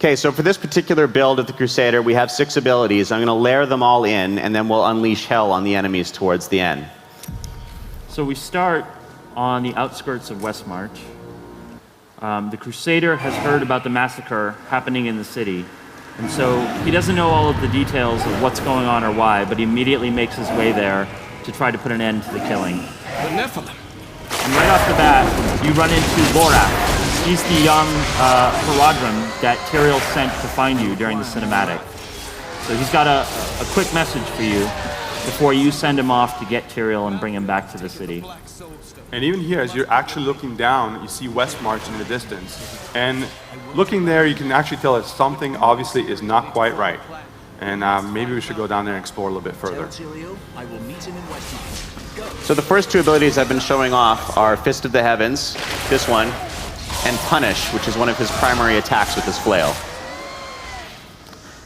Okay, so for this particular build of the Crusader, we have 6 abilities. I'm going to layer them all in, and then we'll unleash hell on the enemies towards the end. So we start on the outskirts of Westmarch. The Crusader has heard about the massacre happening in the city, and so he doesn't know all of the details of what's going on or why, but he immediately makes his way there to try to put an end to the killing. And right off the bat, you run into Lorath. He's the young Haradrim that Tyrael sent to find you during the cinematic. So he's got a quick message for you before you send him off to get Tyrael and bring him back to the city. And even here, as you're actually looking down, you see Westmarch in the distance. And looking there, you can actually tell that something obviously is not quite right. And maybe we should go down there and explore a little bit further. So the first 2 abilities I've been showing off are Fist of the Heavens, this one, and Punish, which is one of his primary attacks with his flail.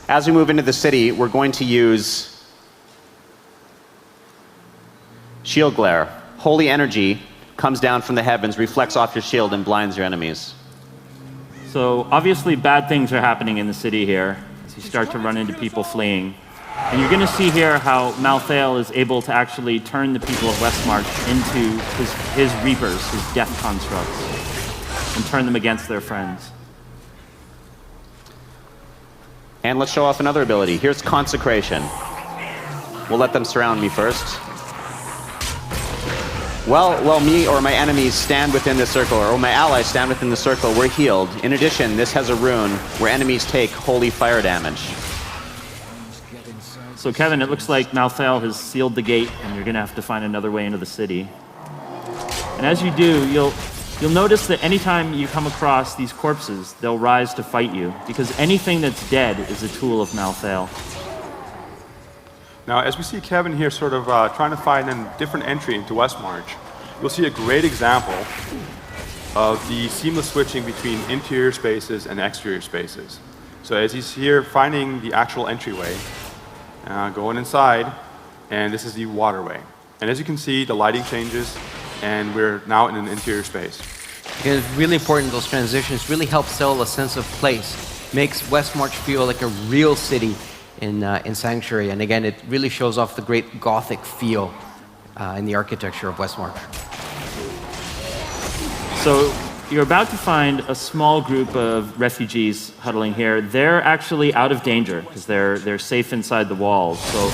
As we move into the city, we're going to use Shield Glare. Holy energy comes down from the heavens, reflects off your shield, and blinds your enemies. So obviously bad things are happening in the city here as you start to run into people fleeing. And you're going to see here how Malthael is able to actually turn the people of Westmarch into his reapers, his death constructs, and turn them against their friends. And let's show off another ability. Here's Consecration. We'll let them surround me first. Well, me or my enemies stand within the circle, or my allies stand within the circle, we're healed. In addition, this has a rune where enemies take holy fire damage. So Kevin, it looks like Malthael has sealed the gate, and you're going to have to find another way into the city. And as you do, you'll notice that anytime you come across these corpses, they'll rise to fight you, because anything that's dead is a tool of Malthael. Now, as we see Kevin here sort of trying to find a different entry into Westmarch, you'll see a great example of the seamless switching between interior spaces and exterior spaces. So as he's here finding the actual entryway, going inside, and this is the waterway. And as you can see, the lighting changes, and we're now in an interior space. It's really important, those transitions really help sell a sense of place. Makes Westmarch feel like a real city in Sanctuary, and again, it really shows off the great Gothic feel in the architecture of Westmarch. So you're about to find a small group of refugees huddling here. They're actually out of danger because they're safe inside the walls. So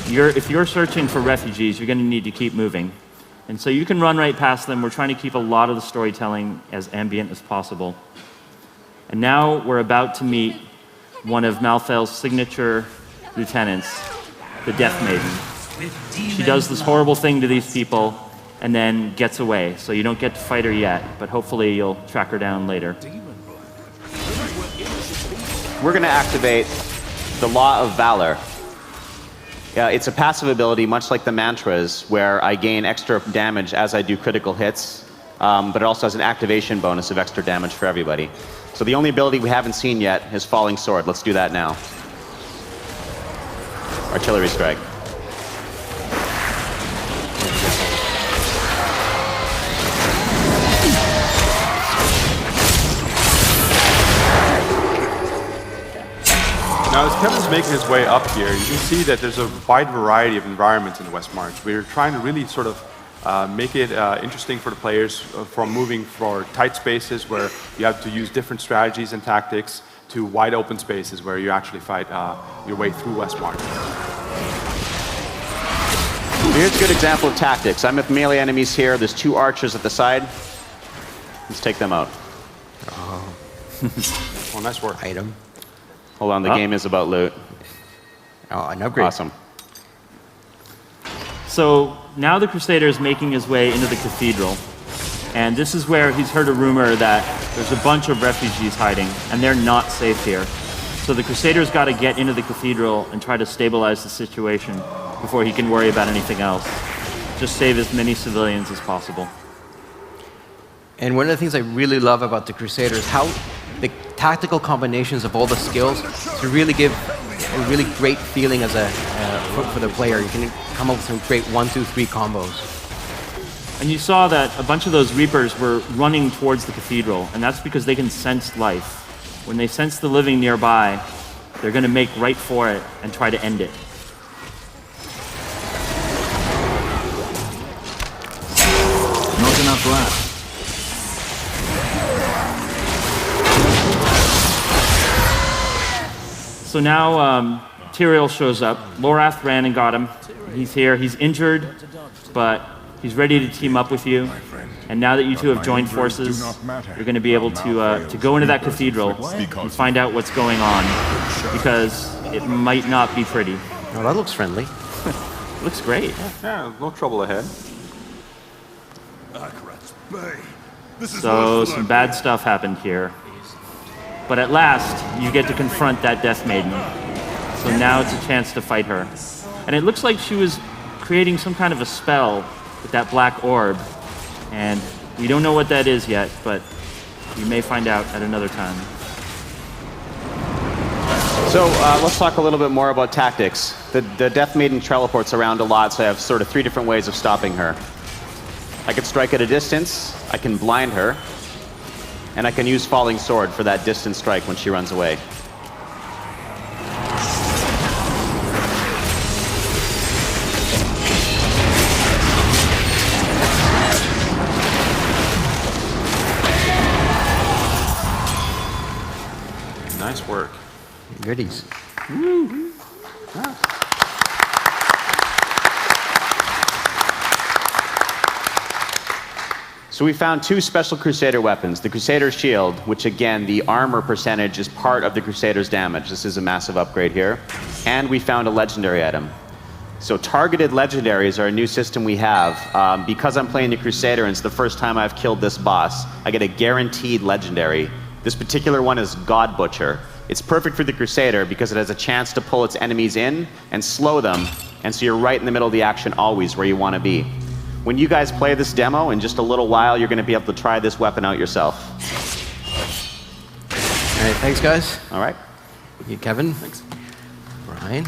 if you're searching for refugees, you're going to need to keep moving. And so you can run right past them. We're trying to keep a lot of the storytelling as ambient as possible. And now we're about to meet one of Malthael's signature lieutenants, the Death Maiden. She does this horrible thing to these people and then gets away. So you don't get to fight her yet, but hopefully you'll track her down later. We're going to activate the Law of Valor. It's a passive ability, much like the mantras, where I gain extra damage as I do critical hits, but it also has an activation bonus of extra damage for everybody. So the only ability we haven't seen yet is Falling Sword. Let's do that now. Artillery Strike. Now, as Kevin's making his way up here, you can see that there's a wide variety of environments in Westmarch. We're trying to really sort of make it interesting for the players, from moving for tight spaces where you have to use different strategies and tactics to wide open spaces where you actually fight your way through Westmarch. Here's a good example of tactics. I'm with melee enemies here. There's 2 archers at the side. Let's take them out. Oh. Well, nice work. Item. Hold on, the game is about loot. Oh, an upgrade. Awesome. So now the Crusader is making his way into the cathedral. And this is where he's heard a rumor that there's a bunch of refugees hiding, and they're not safe here. So the Crusader's got to get into the cathedral and try to stabilize the situation before he can worry about anything else. Just save as many civilians as possible. And one of the things I really love about the Crusader is how the tactical combinations of all the skills to really give a really great feeling as for the player. You can come up with some great 1, 2, 3 combos. And you saw that a bunch of those Reapers were running towards the cathedral, and that's because they can sense life. when they sense the living nearby, they're going to make right for it and try to end it. Not enough left. So now Tyrael shows up. Lorath ran and got him. He's here. He's injured, but he's ready to team up with you. And now that you two have joined forces, you're going to be able to go into that cathedral and find out what's going on, because it might not be pretty. Oh, that looks friendly. Looks great. Yeah, no trouble ahead. So some bad stuff happened here. But at last, you get to confront that Death Maiden. So now it's a chance to fight her. And it looks like she was creating some kind of a spell with that black orb. And we don't know what that is yet, but we may find out at another time. So let's talk a little bit more about tactics. The Death Maiden teleports around a lot, so I have sort of 3 different ways of stopping her. I can strike at a distance, I can blind her, and I can use Falling Sword for that distance strike when she runs away. Nice work. Goodies. So we found 2 special Crusader weapons. The Crusader Shield, which again, the armor percentage is part of the Crusader's damage. This is a massive upgrade here. And we found a legendary item. So targeted legendaries are a new system we have. Because I'm playing the Crusader and it's the first time I've killed this boss, I get a guaranteed legendary. This particular one is God Butcher. It's perfect for the Crusader because it has a chance to pull its enemies in and slow them, and so you're right in the middle of the action always where you want to be. When you guys play this demo, in just a little while, you're going to be able to try this weapon out yourself. All right, thanks, guys. All right. You, Kevin. Thanks. Brian.